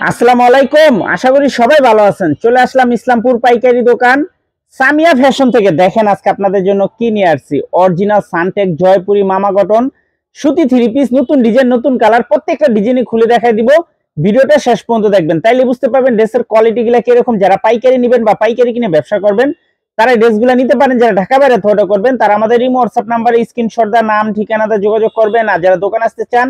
আসসালামু আলাইকুম। আশা করি সবাই ভালো আছেন। চলে আসলাম ইসলামপুর পাইকারি দোকান সামিয়া ফ্যাশন থেকে। দেখেন আজকে আপনাদের জন্য কি নিয়ে আসছি। অরিজিনাল সানটেক জয়পুরি মামা কটন সুতি থ্রি পিস, নতুন ডিজাইন, নতুন কালার, প্রত্যেকটা ডিজাইনই খুলে দেখাই দিব। ভিডিওটা শেষ পর্যন্ত দেখবেন, তাইলে বুঝতে পারবেন ড্রেসের কোয়ালিটি গুলা কিরকম। যারা পাইকারি নেবেন বা পাইকারি কিনে ব্যবসা করবেন তারা ড্রেসগুলো নিতে পারেন। যারা ঢাকা বাইরে অর্ডার করবেন তারা আমাদের এই হোয়াটসঅ্যাপ নাম্বারে স্ক্রিনশট দা নাম ঠিকানাতে যোগাযোগ করবেন। আর যারা দোকান আসতে চান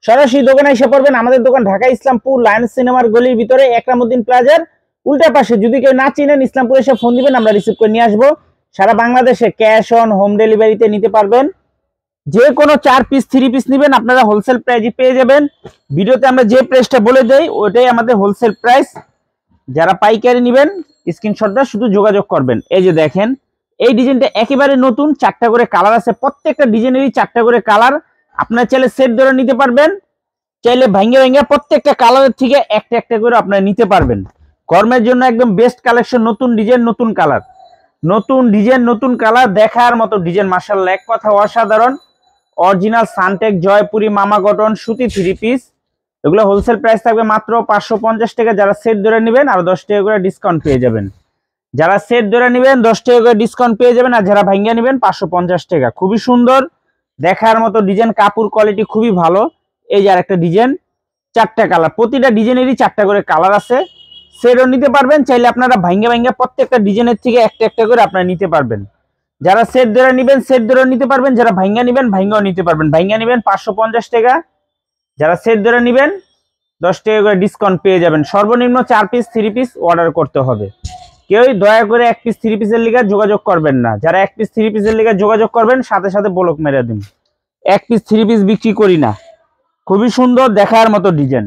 সরাসরি দোকানে এসে পড়বেন। আমাদের দোকান ঢাকা ইসলামপুর লায়ন্স সিনেমার গলির ভিতরে একরামউদ্দিন প্লাজার উল্টা পাশে। যদি কেউ না চিনেন ইসলামপুর এসে ফোন দিবেন, আমরা রিসিভ করে নিয়ে আসবো। সারা বাংলাদেশে ক্যাশ অন হোম ডেলিভারিতে নিতে পারবেন। যে কোনো 4 পিস 3 পিস নেবেন আপনারা হোলসেল প্রাইসে পেয়ে যাবেন। ভিডিওতে আমরা যে প্রাইসটা বলে দেই ওইটাই আমাদের হোলসেল প্রাইস। যারা পাইকারি নেবেন স্ক্রিনশটটা শুধু যোগাযোগ করবেন। এই যে দেখেন এই ডিজাইনটা একেবারে নতুন, 4টা করে কালার আছে। প্রত্যেকটা ডিজাইনেরই 4টা করে কালার। আপনারা চাইলে সেট ধরে নিতে পারবেন, চাইলে ভাঙ্গে ভাঙ্গে প্রত্যেকটা কালারের থেকে একটা একটা করে আপনারা নিতে পারবেন। গরমের জন্য একদম বেস্ট কালেকশন। নতুন ডিজাইন নতুন কালার, নতুন ডিজাইন নতুন কালার, দেখার মতো ডিজাইন। মাশাআল্লাহ, এক কথা অসাধারণ। অরিজিনাল সানটেক জয়পুরি মামা কটন সুতি থ্রি পিস, এগুলো হোলসেল প্রাইস থাকবে মাত্র 550 টাকা। যারা সেট ধরে নেবেন আরো 10 টাকা করে ডিসকাউন্ট পেয়ে যাবেন। যারা সেট ধরে নেবেন 10 টাকা করে ডিসকাউন্ট পেয়ে যাবেন। আর যারা ভাঙ্গা নেবেন 550 টাকা। খুবই সুন্দর দেখার মতো ডিজাইন, কাপড় কোয়ালিটি খুবই ভালো। এই যে আরেকটা ডিজাইন, 4টা কালার, প্রতিটা ডিজাইনেরই 4টা করে কালার আছে। সেটও নিতে পারবেন, চাইলে আপনারা ভাঙ্গা ভাঙ্গা প্রত্যেকটা ডিজাইনের থেকে একটা একটা করে আপনারা নিতে পারবেন। যারা সেট ধরে নেবেন সেট ধরে নিতে পারবেন, যারা ভাঙ্গা নেবেন ভাঙ্গাও নিতে পারবেন। ভাঙ্গা নেবেন 550 টাকা, যারা সেট ধরে নেবেন 10 টাকা করে ডিসকাউন্ট পেয়ে যাবেন। সর্বনিম্ন 4 পিস 3 পিস অর্ডার করতে হবে। কেউই দয়া করে 1 পিস 3 পিসের লিগে যোগাযোগ করবেন না। যারা 1 পিস 3 পিসের লিগে যোগাযোগ করবেন সাথে সাথে ব্লক মেরে দিন। 1 পিস 3 পিস বিক্রি করি না। খুবই সুন্দর দেখার মতো ডিজাইন।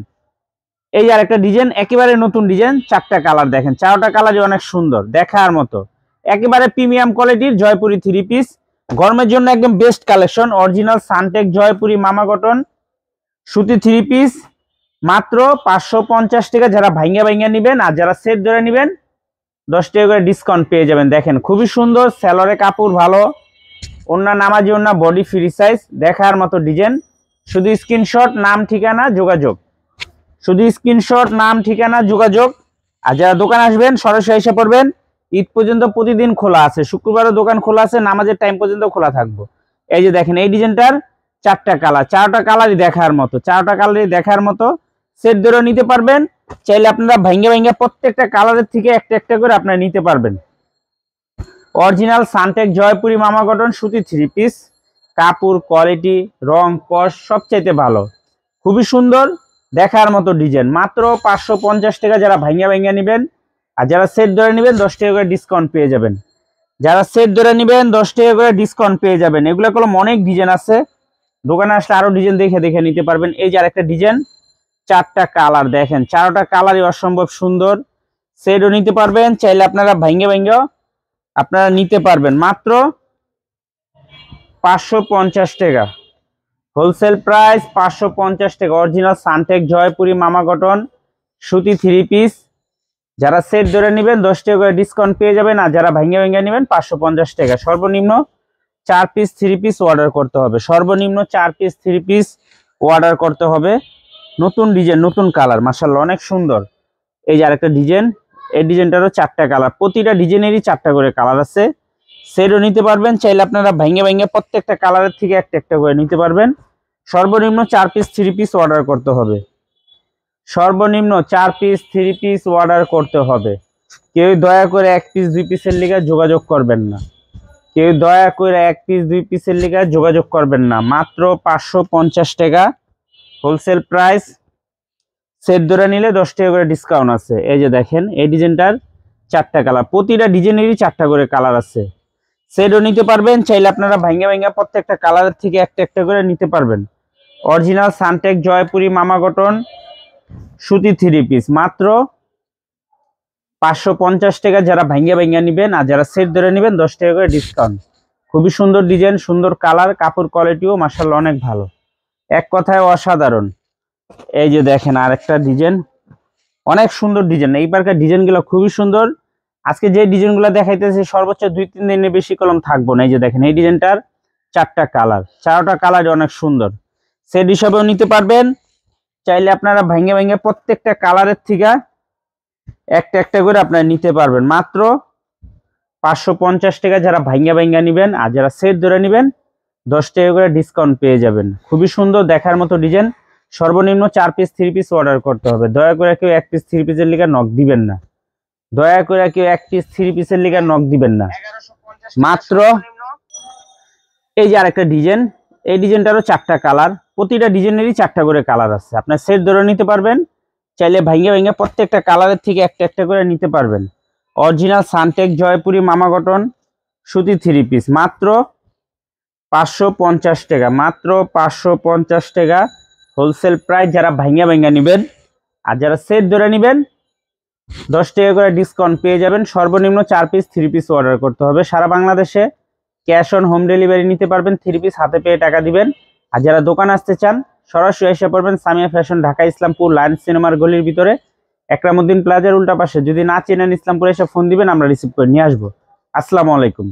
এই আর একটা ডিজাইন, একেবারে নতুন ডিজাইন, 4টা কালার দেখেন, 4টা কালারই অনেক সুন্দর দেখার মতো। একেবারে প্রিমিয়াম কোয়ালিটির জয়পুরি থ্রি পিস, গরমের জন্য একদম best collection. Original Suntech Jaipuri মামা কটন সুতি থ্রি পিস মাত্র 550 টাকা। যারা ভাঙ্গা ভাঙ্গা নেবেন আর যারা সেট ধরে নেবেন 10 টাকা করে ডিসকাউন্ট পেয়ে যাবেন। দেখেন খুবই সুন্দর, সেলরে কাপড় ভালো, ওন্না নামাজি ওন্না বডি ফ্রি সাইজ, দেখার মতো ডিজাইন। শুধু স্ক্রিনশট নাম ঠিকানা যোগাযোগ, শুধু স্ক্রিনশট নাম ঠিকানা যোগাযোগ। আর যারা দোকান আসবেন সরাসরি এসে পড়বেন। ঈদ পর্যন্ত প্রতিদিন খোলা আছে, শুক্রবারও দোকান খোলা আছে, নামাজের টাইম পর্যন্ত খোলা থাকবো। এই যে দেখেন এই ডিজাইনটার 4টা কালার, 4টা কালারই দেখার মতো, 4টা কালারই দেখার মতো। সেট ধরেও নিতে পারবেন, চাইলে আপনারা ভাঙ্গে ভাঙ্গে প্রত্যেকটা কালারের থেকে একটা একটা করে আপনারা নিতে পারবেন। অরিজিনাল সানটেক জয়পুরি মামা কটন সুতি থ্রি পিস, কাপড় কোয়ালিটি রং কস সবচাইতে ভালো, খুবই সুন্দর দেখার মতো ডিজাইন। মাত্র 550 টাকা। যারা ভাঙ্গা ভাঙ্গা নেবেন আর যারা সেট ধরে নেবেন 10 টাকা করে ডিসকাউন্ট পেয়ে যাবেন। যারা সেট ধরে নেবেন 10 টাকা করে ডিসকাউন্ট পেয়ে যাবেন। এগুলো কলম অনেক ডিজাইন আছে, দোকানে আসলে আরো ডিজাইন দেখে দেখে নিতে পারবেন। এই যে আরেকটা ডিজাইন, 4টা কালার দেখেন, 4টা কালারই অসম্ভব সুন্দর। সেটও নিতে পারবেন, চাইলে আপনারা ভাঙ্গা ভাঙ্গা আপনারা নিতে পারবেন। মাত্র 550 টাকা হোলসেল প্রাইস, 550 টাকা। অরিজিনাল সানটেক জয়পুরি মামা কটন সুতি থ্রি পিস, যারা সেট ধরে নেবেন 10 টাকা করে ডিসকাউন্ট পেয়ে যাবেন। আর যারা ভাঙ্গা ভাঙ্গা নেবেন 550 টাকা। সর্বনিম্ন 4 পিস 3 পিস অর্ডার করতে হবে, সর্বনিম্ন 4 পিস 3 পিস অর্ডার করতে হবে। নতুন ডিজাইন নতুন কালার, মাশাআল্লাহ অনেক সুন্দর। এই যে আরেকটা ডিজাইন, এই ডিজাইনটারও 4টা কালার, প্রতিটা ডিজাইনেরই 4টা করে কালার আছে। সেটও নিতে পারবেন, চাইলে আপনারা ভাঙ্গে ভাঙ্গে প্রত্যেকটা কালারের থেকে একটা একটা করে নিতে পারবেন। সর্বনিম্ন 4 পিস 3 পিস অর্ডার করতে হবে, সর্বনিম্ন 4 পিস 3 পিস অর্ডার করতে হবে। কেউ দয়া করে 1 পিস 2 পিসের লিগে যোগাযোগ করবেন না, কেউ দয়া করে 1 পিস 2 পিসের লিগে যোগাযোগ করবেন না। মাত্র 550 টাকা হোলসেল প্রাইস। সেট ধরে নিলে 10 টাকা করে ডিসকাউন্ট আছে। এই যে দেখেন এই ডিজাইনটার 4টা কালার, প্রতিটা ডিজাইনেরই 4টা করে কালার আছে। সেটও নিতে পারবেন, চাইলে আপনারা ভাঙ্গা ভাঙ্গা প্রত্যেকটা কালারের থেকে একটা একটা করে নিতে পারবেন। অরিজিনাল সানটেক জয়পুরি মামা কটন সুতি থ্রি পিস মাত্র 550 টাকা। যারা ভাঙ্গা ভাঙ্গা নেবেন আর যারা সেট ধরে নেবেন 10 টাকা করে ডিসকাউন্ট। খুবই সুন্দর ডিজাইন, সুন্দর কালার, কাপড় কোয়ালিটিও মাশাআল্লাহ অনেক ভালো, এক কথায় অসাধারণ। এই যে দেখেন আরেকটা ডিজাইন, অনেক সুন্দর ডিজাইন। এইবারকার ডিজাইনগুলো খুবই সুন্দর। আজকে যে ডিজাইনগুলো দেখাইতেছি সর্বোচ্চ 2-3 দিনের বেশি কলম থাকবো না। এই যে দেখেন এই ডিজাইনটার 4টা কালার, 4টা কালারই অনেক সুন্দর। সেট হিসাবেও নিতে পারবেন, চাইলে আপনারা ভাঙ্গে ভাঙ্গে প্রত্যেকটা কালারের থেকে একটা একটা করে আপনারা নিতে পারবেন মাত্র 550 টাকা। যারা ভাঙ্গা ভাঙ্গা নেবেন আর যারা সেট ধরে নেবেন 10 টাকা করে ডিসকাউন্ট পেয়ে যাবেন। খুবই সুন্দর দেখার মতো ডিজাইন। সর্বনিম্ন 4 পিস 3 পিস অর্ডার করতে হবে। দয়া করে কেউ 1 পিস 3 পিসের লিগা নক দিবেন না। দয়া করে কেউ 1 পিস 3 পিসের লিগা নক দিবেন না। মাত্র এই যে আরেকটা ডিজাইন, এই ডিজাইনটারও 4টা কালার, প্রতিটা ডিজাইনেরই 4টা করে কালার আছে। আপনার সেট ধরে নিতে পারবেন, চাইলে ভাঙ্গে ভাঙ্গে প্রত্যেকটা কালারের থেকে একটা একটা করে নিতে পারবেন। অরিজিনাল সানটেক জয়পুরি মামা কটন সুতি 3 পিস মাত্র 550 টাকা, মাত্র 550 টাকা হোলসেল প্রাইস। যারা ভাঙ্গা ভাঙ্গা নেবেন আর যারা সেট ধরে নেবেন 10 টাকা করে ডিসকাউন্ট পেয়ে যাবেন। সর্বনিম্ন 4 পিস 3 পিস অর্ডার করতে হবে। সারা বাংলাদেশে ক্যাশ অন হোম ডেলিভারি নিতে পারবেন। 3 পিস হাতে পেয়ে টাকা দিবেন। আর যারা দোকান আসতে চান সরাসরি এসে পড়বেন সামিয়া ফ্যাশন, ঢাকা ইসলামপুর লায়ন্স সিনেমার গলির ভিতরে একরামউদ্দিন প্লাজার উল্টা পাশে। যদি না চেনেন ইসলামপুরে এসে ফোন দিবেন, আমরা রিসিভ করে নিয়ে আসবো। আসসালামু আলাইকুম।